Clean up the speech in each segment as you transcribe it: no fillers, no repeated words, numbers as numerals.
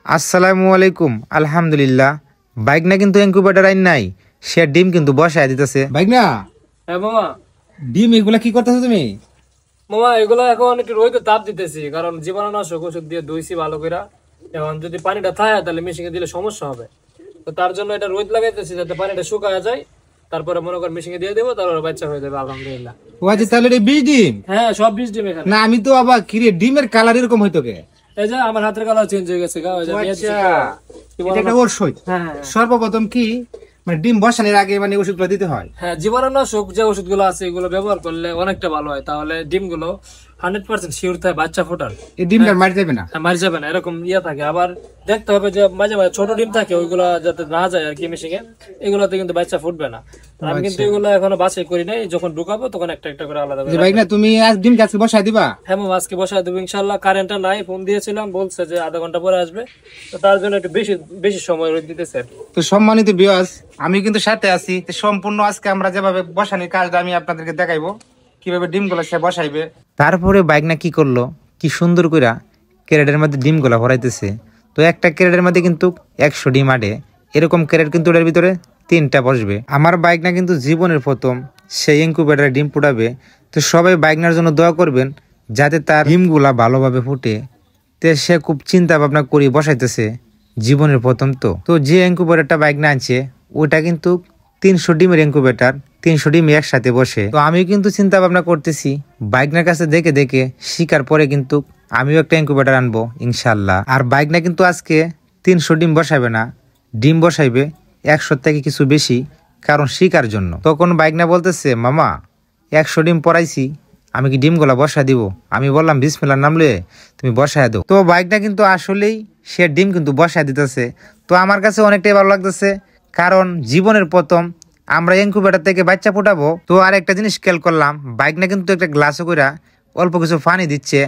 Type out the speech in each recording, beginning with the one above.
আসসালামু আলাইকুম। আলহামদুলিল্লাহ। বাইক না কিন্তু ইনকিউবেটর আইন নাই, সে ডিম কিন্তু বসায় দিতেছে। বাইক না হ্যাঁ মামা। ডিম এগুলা কি করতেছো তুমি? মামা এগুলো এখন একটু রোদে তাপ দিতেছি, কারণ জীবাণুনাশক ওষুধ দিয়ে ধুইছি ভালো করে। এখন যদি পানিটা থাকে তাহলে মেশিনে দিলে সমস্যা হবে, তো তার জন্য এটা রোদ লাগাইতেছি যাতে পানিটা শুকায় যায়। তারপরে মনে কর মেশিনে দিয়ে দেবো, তারপরে বাচ্চা হয়ে যাবে আলহামদুলিল্লাহ। ও আচ্ছা, তাহলে এটা বীজ ডিম? হ্যাঁ সব বীজ ডিম এখানে। না আমি তো আবার কিরে ডিমের কালার এরকম হইতো কে? এই যে আমার হাতের কালার চেঞ্জ হয়ে গেছে গা, ওই যে আচ্ছা, কি বলে এটা একটা ওষুধ। হ্যাঁ সর্বপ্রথম কি মানে ডিম বসানোর আগে মানে ওষুধগুলো দিতে হয়? হ্যাঁ, জীবাণুনাশক যে ওষুধগুলো আছে এগুলো ব্যবহার করলে অনেকটা ভালো হয়, তাহলে ডিমগুলো 100% শিওর থাকে বাচ্চা ফোটার। এই ডিমটা মারি যাবে না? হ্যাঁ, মারি যাবে না, এরকম থাকে। আবার দেখতে হবে যে মাঝে মাঝে ছোট ডিম থাকে, ওইগুলা যাতে না যায় আর কি মেশিনে, এগুলোতে কিন্তু বাচ্চা ফুটবে না। আমি কিন্তু এগুলো এখনো বাছাই করি নাই, যখন ঢুকাবো তখন একটা একটা করে আলাদা করে। বাইক না তুমি আজ ডিম গাছে বসাই দিবা? হ্যাঁ মামা, আজকে বসায় দেবো ইনশাল্লাহ। কারেন্টটা নাই, ফোন দিয়েছিলাম, বলছে যে আধা ঘন্টা পরে আসবে, তো তার জন্য একটু বেশি বেশি সময় রোদ দিতেছে। তো সম্মানিত ভিউয়ার্স, আমি কিন্তু সাথে আছি। তো সম্পূর্ণ আজকে আমরা যেভাবে বসানোর কাজটা আমি আপনাদেরকে দেখাইবো কিভাবে ডিমগুলো সে বসাইবে। তারপরে বাইক না কি করলো, কি সুন্দর কইরা ক্যারেটের মধ্যে ডিমগুলা ভরাইতেছে। তো একটা ক্যারেটের মধ্যে কিন্তু 100 ডিম আটে, এরকম ক্যারেট কিন্তু ওটার ভিতরে 3টা বসবে। আমার বাইক না কিন্তু জীবনের প্রথম সেই ইনকিউবেটরে ডিম ফুটাবে। তো সবাই বাইকনার জন্য দোয়া করবেন যাতে তার ডিমগুলা ভালোভাবে ফুটে। তো সে খুব চিন্তা ভাবনা করি বসাইতেছে, জীবনের প্রথম। তো যে ইনকিউবেটরটা বাইক না আনছে ওটা কিন্তু 300 ডিমের ইনকিউবেটর, 300 ডিম একসাথে বসে। তো আমি কিন্তু চিন্তা ভাবনা করতেছি বাইকনার কাছে দেখে দেখে শিকার পরে কিন্তু আমিও একটা ইনকিউবেটর আনবো ইনশাল্লাহ। আর বাইকনা কিন্তু আজকে 300 ডিম বসাইবে না, ডিম বসাইবে 100 থেকে কিছু বেশি, কারণ শিকার জন্য। তখন বাইকনা বলতেছে, মামা 100 ডিম পরাইছি, আমি কি ডিমগুলা বসায় দিব? আমি বললাম বিসমিল্লাহর নাম লয়ে তুমি বসায় দাও। তো বাইকটা কিন্তু আসলেই সে ডিম কিন্তু বসায় দিতেছে। তো আমার কাছে অনেকটাই ভালো লাগতেছে, কারণ জীবনের প্রথম আমরা ইনকিউবেটর থেকে বাচ্চা ফুটাবো। তো আর একটা জিনিস খেয়াল করলাম, বাইক না কিন্তু একটা গ্লাসও করে অল্প কিছু পানি দিচ্ছে,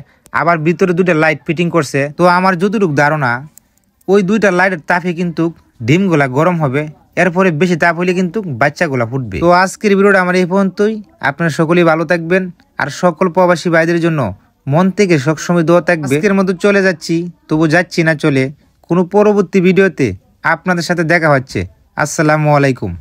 আবার ভিতরে 2টা লাইট ফিটিং করছে। তো আমার যতটুকু ধারণা ওই 2টা লাইটের তাপে কিন্তু ডিমগুলা গরম হবে, এরপরে বেশি তাপ হলে কিন্তু বাচ্চাগুলা ফুটবে। তো আজকের ভিডিওটা আমার এই পর্যন্তই। আপনারা সকলেই ভালো থাকবেন, আর সকল প্রবাসী ভাইদের জন্য মন থেকে সবসময় দোয়া থাকবে। আজকের মতো চলে যাচ্ছি, তবু যাচ্ছি না চলে। কোনো পরবর্তী ভিডিওতে আপনাদের সাথে দেখা হচ্ছে। আসসালামু আলাইকুম।